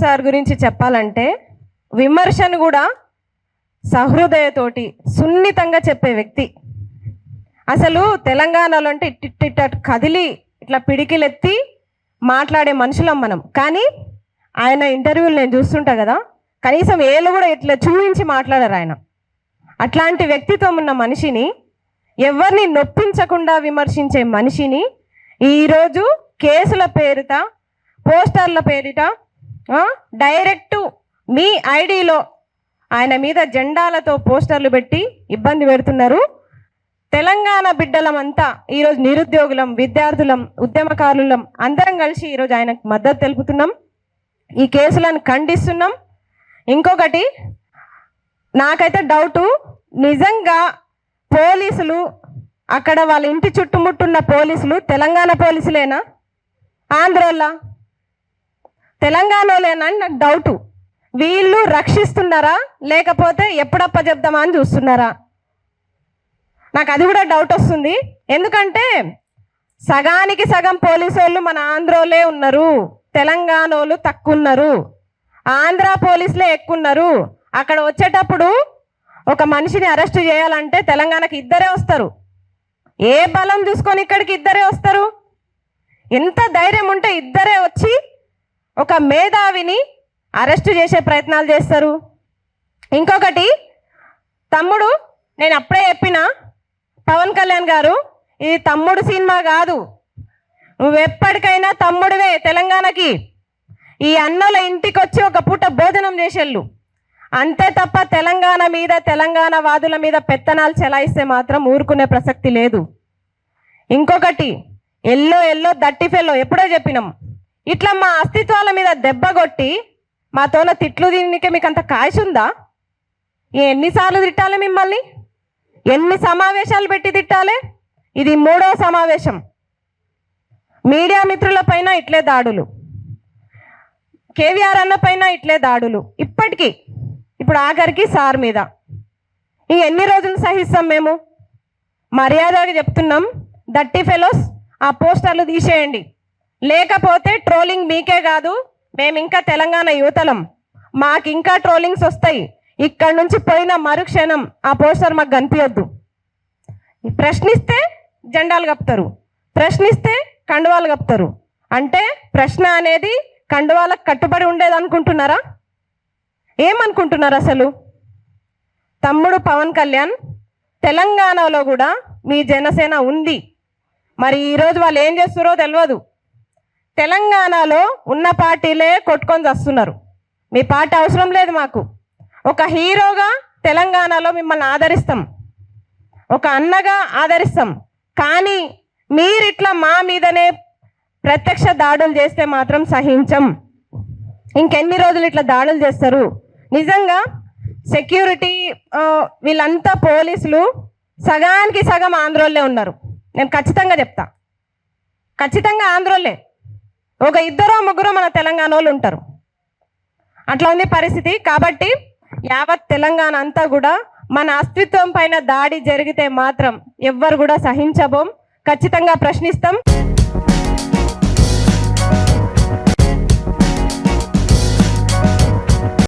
Sir గురించి చెప్పాలంటే విమర్శను కూడా సహృదయతోటి సున్నితంగా చెప్పే వ్యక్తి. అసలు తెలంగాణలో అంటే ఇట్ట కదిలి ఇట్లా పిడికిలెత్తి మాట్లాడే మనుషులం మనం. కానీ ఆయన ఇంటర్వ్యూలు నేను చూస్తుంటా కదా, కనీసం ఏళ్ళు కూడా ఇట్లా చూపించి మాట్లాడారు ఆయన. అట్లాంటి వ్యక్తిత్వం ఉన్న మనిషిని, ఎవరిని నొప్పించకుండా విమర్శించే మనిషిని ఈరోజు కేసుల పేరిట, పోస్టర్ల పేరిట డైరెక్టు మీ ఐడిలో ఆయన మీద జెండాలతో పోస్టర్లు పెట్టి ఇబ్బంది పెడుతున్నారు. తెలంగాణ బిడ్డలమంతా ఈరోజు నిరుద్యోగులం, విద్యార్థులం, ఉద్యమకారులం అందరం కలిసి ఈరోజు ఆయనకు మద్దతు తెలుపుతున్నాం. ఈ కేసులను ఖండిస్తున్నాం. ఇంకొకటి నాకైతే డౌటు, నిజంగా పోలీసులు అక్కడ వాళ్ళ ఇంటి చుట్టుముట్టున్న పోలీసులు తెలంగాణ పోలీసులేనా, ఆంధ్రోళ్ళ, తెలంగాణలోనేనా అని నాకు డౌటు. వీళ్ళు రక్షిస్తున్నారా లేకపోతే ఎప్పుడప్ప చెప్దామా అని చూస్తున్నారా? నాకు అది కూడా డౌట్ వస్తుంది. ఎందుకంటే సగానికి సగం పోలీసు వాళ్ళు మన ఆంధ్రోలే ఉన్నారు, తెలంగాణ వాళ్ళు తక్కువ ఉన్నారు, ఆంధ్ర పోలీసులే ఎక్కువ ఉన్నారు. అక్కడ వచ్చేటప్పుడు ఒక మనిషిని అరెస్ట్ చేయాలంటే తెలంగాణకి ఇద్దరే వస్తారు. ఏ బలం చూసుకొని ఇక్కడికి ఇద్దరే వస్తారు? ఎంత ధైర్యం ఉంటే ఇద్దరే వచ్చి ఒక మేధావిని అరెస్ట్ చేసే ప్రయత్నాలు చేస్తారు. ఇంకొకటి తమ్ముడు, నేను అప్పుడే చెప్పిన, పవన్ కళ్యాణ్ గారు ఇది తమ్ముడు సినిమా కాదు, నువ్వు ఎప్పటికైనా తమ్ముడివే తెలంగాణకి. ఈ అన్నల ఇంటికి వచ్చి ఒక పూట భోజనం చేసేళ్ళు అంతే తప్ప తెలంగాణ మీద, తెలంగాణ వాదుల మీద పెత్తనాలు చెలాయిస్తే మాత్రం ఊరుకునే ప్రసక్తి లేదు. ఇంకొకటి, ఎల్లో దట్టి ఫెల్లో ఎప్పుడో చెప్పినాం, ఇట్లా మా అస్తిత్వాల మీద దెబ్బ కొట్టి మాతోన తిట్లు దీనికే మీకు అంత కాయసు ఉందా? ఎన్నిసార్లు తిట్టాలి మిమ్మల్ని? ఎన్ని సమావేశాలు పెట్టి తిట్టాలి? ఇది 3వ సమావేశం. మీడియా మిత్రుల పైన ఇట్లే దాడులు, కేవీఆర్ అన్న పైన ఇట్లే దాడులు, ఇప్పటికీ ఇప్పుడు ఆఖరికి సార్ మీద. ఎన్ని రోజులు సహిస్తాం మేము? మర్యాదగా చెప్తున్నాం, దట్టి ఫెలోస్ ఆ పోస్టర్లు తీసేయండి, లేకపోతే ట్రోలింగ్ మీకే కాదు, మేము ఇంకా తెలంగాణ యువతలం, మాకు ఇంకా ట్రోలింగ్స్ వస్తాయి. ఇక్కడ నుంచి పోయిన మరుక్షణం ఆ పోస్టర్ మాకు కనిపించద్దు. ప్రశ్నిస్తే జెండాలు కప్పుతారు, ప్రశ్నిస్తే కండువాలు కప్పుతారు. అంటే ప్రశ్న అనేది కండువాలకు కట్టుబడి ఉండేది అనుకుంటున్నారా? ఏమనుకుంటున్నారు అసలు? తమ్ముడు పవన్ కళ్యాణ్, తెలంగాణలో కూడా మీ జనసేన ఉంది. మరి ఈరోజు వాళ్ళు ఏం చేస్తున్నారో తెలియదు. తెలంగాణలో ఉన్న పార్టీలే కొట్టుకొని వస్తున్నారు. మీ పార్టీ అవసరం లేదు మాకు. ఒక హీరోగా తెలంగాణలో మిమ్మల్ని ఆదరిస్తాం, ఒక అన్నగా ఆదరిస్తాం. కానీ మీరు ఇట్లా మా మీదనే ప్రత్యక్ష దాడులు చేస్తే మాత్రం సహించం. ఇంకెన్ని రోజులు ఇట్లా దాడులు చేస్తారు? నిజంగా సెక్యూరిటీ వీళ్ళంతా పోలీసులు సగానికి సగం ఆంధ్రోళ్ళే ఉన్నారు. నేను ఖచ్చితంగా చెప్తా, ఖచ్చితంగా ఆంధ్రోళ్ళే. ఒక 2-3 మన తెలంగాణ వాళ్ళు ఉంటారు. అట్లా ఉంది పరిస్థితి. కాబట్టి యావత్ తెలంగాణ అంతా కూడా మన అస్తిత్వం పైన దాడి జరిగితే మాత్రం ఎవ్వరు కూడా సహించబోం, ఖచ్చితంగా ప్రశ్నిస్తాం.